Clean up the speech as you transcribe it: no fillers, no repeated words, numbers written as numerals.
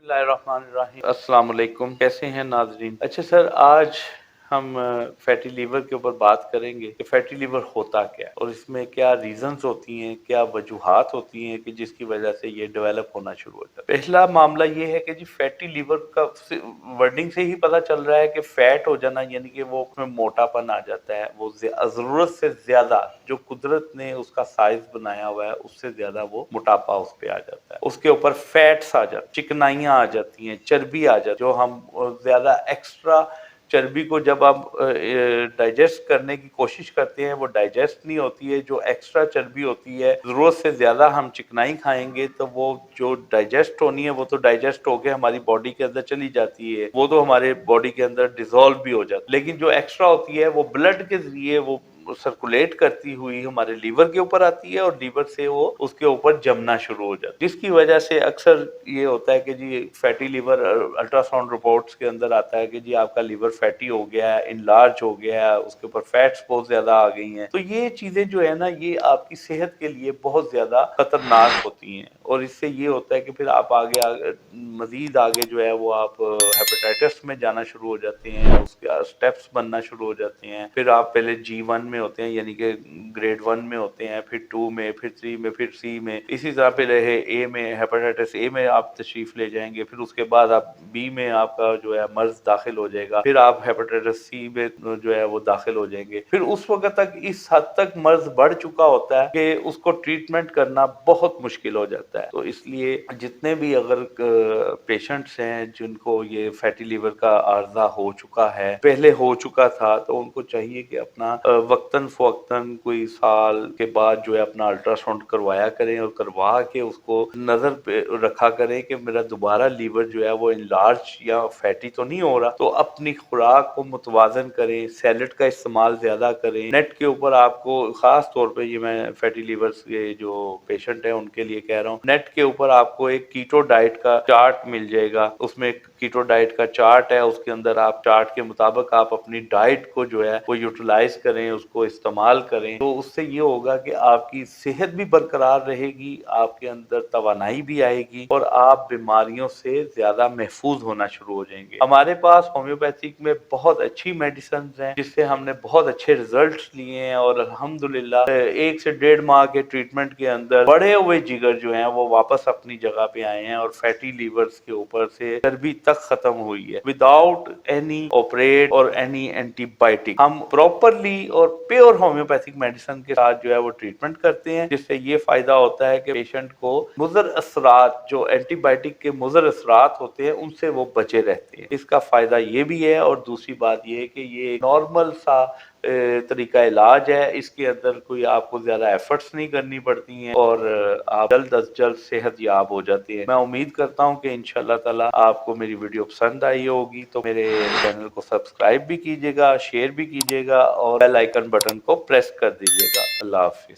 बिस्मिल्लाहिर्रहमानिर्रहीम। अस्सलाम वालेकुम। कैसे हैं नाजरीन? अच्छा सर, आज हम फैटी लीवर के ऊपर बात करेंगे कि फैटी लीवर होता क्या है और इसमें क्या रीजंस होती हैं, क्या वजूहात होती हैं कि जिसकी वजह से ये डेवलप होना शुरू होता है। पहला मामला ये है कि जी फैटी लीवर का वर्डिंग से ही पता चल रहा है कि फैट हो जाना, यानी कि वो उसमें मोटापन आ जाता है, वो जरूरत से ज्यादा जो कुदरत ने उसका साइज बनाया हुआ है उससे ज्यादा वो मोटापा उस पे आ जाता है। उसके ऊपर फैट्स आ जाती, चिकनाइयां आ जाती हैं, चर्बी आ जाती, जो हम ज्यादा एक्स्ट्रा चर्बी को जब आप डाइजेस्ट करने की कोशिश करते हैं वो डाइजेस्ट नहीं होती है। जो एक्स्ट्रा चर्बी होती है, जरूरत से ज्यादा हम चिकनाई खाएंगे तो वो जो डाइजेस्ट होनी है वो तो डाइजेस्ट होके हमारी बॉडी के अंदर चली जाती है, वो तो हमारे बॉडी के अंदर डिसॉल्व भी हो जाती है। लेकिन जो एक्स्ट्रा होती है वो ब्लड के जरिए वो सर्कुलेट करती हुई हमारे लीवर के ऊपर आती है और लीवर से वो उसके ऊपर जमना शुरू हो जाता है, जिसकी वजह से अक्सर ये होता है कि जी फैटी लीवर अल्ट्रासाउंड रिपोर्ट्स के अंदर आता है कि जी आपका लीवर फैटी हो गया है, इनलार्ज हो गया है, उसके ऊपर फैट्स बहुत ज्यादा आ गई हैं। तो ये चीजें जो है ना, ये आपकी सेहत के लिए बहुत ज्यादा खतरनाक होती हैं और इससे ये होता है कि फिर आप आगे मजीद आगे जो है वो आप हेपेटाइटिस में जाना शुरू हो जाते हैं, उसके स्टेप्स बनना शुरू हो जाते हैं। फिर आप पहले G1 में होते हैं, यानी कि ग्रेड 1 में होते हैं, फिर 2 में, फिर 3 में, फिर C में, इसी तरह पे रहे A में, हेपेटाइटिस A में आप तशरीफ ले जाएंगे, फिर उसके बाद आप B में आपका जो है मर्ज दाखिल हो जाएगा, फिर आप हेपेटाइटिस C में जो है वो दाखिल हो जाएंगे। फिर उस वक्त तक इस हद तक मर्ज बढ़ चुका होता है कि उसको ट्रीटमेंट करना बहुत मुश्किल हो जाता है। तो इसलिए जितने भी अगर पेशेंट्स हैं जिनको ये फैटी लीवर का आर्जा हो चुका है, पहले हो चुका था, तो उनको चाहिए कि अपना वक्तन फवक्तन कोई साल के बाद जो है अपना अल्ट्रासाउंड करवाया करें और करवा के उसको नजर पे रखा करें कि मेरा दोबारा लीवर जो है वो इनलार्ज या फैटी तो नहीं हो रहा। तो अपनी खुराक को मुतवाजन करें, सैलेड का इस्तेमाल ज्यादा करें। नेट के ऊपर आपको खास तौर पे, ये मैं फैटी लीवर के जो पेशेंट है उनके लिए कह रहा हूँ, नेट के ऊपर आपको एक कीटो डाइट का चार्ट मिल जाएगा। उसमें एक कीटो डाइट का चार्ट है, उसके अंदर आप चार्ट के मुताबिक आप अपनी डाइट को जो है वो यूटिलाइज करें, उसको इस्तेमाल करें। तो उससे ये होगा कि आपकी सेहत भी बरकरार रहेगी, आपके अंदर तवानाई भी आएगी और आप बीमारियों से ज्यादा महफूज होना शुरू हो जाएंगे। हमारे पास होम्योपैथिक में बहुत अच्छी मेडिसिन हैं जिससे हमने बहुत अच्छे रिजल्ट्स लिए हैं और अल्हम्दुलिल्लाह 1 से 1.5 माह के ट्रीटमेंट के अंदर बढ़े हुए जिगर जो हैं वो वापस अपनी जगह पे आए हैं और फैटी लीवर्स के ऊपर से चर्बी तक खत्म हुई है विदाउट एनी ऑपरेट और एनी एंटीबायोटिक। हम प्रॉपरली और प्योर होम्योपैथिक मेडिसिन के साथ जो है वो ट्रीटमेंट करते हैं, जिससे ये फायदा होता है कि पेशेंट को मुज़र असरात, जो एंटीबायोटिक के मुज़र असरात होते हैं, उनसे वो बचे रहते हैं। इसका फायदा ये भी है और दूसरी बात ये है कि ये नॉर्मल सा तरीका इलाज है, इसके अंदर कोई आपको ज्यादा एफर्ट्स नहीं करनी पड़ती हैं और आप जल्द अज जल्द सेहत याब हो जाते हैं। मैं उम्मीद करता हूं कि इंशाल्लाह ताला आपको मेरी वीडियो पसंद आई होगी, तो मेरे चैनल को सब्सक्राइब भी कीजिएगा, शेयर भी कीजिएगा और बेल आइकन बटन को प्रेस कर दीजिएगा। अल्लाह हाफिज।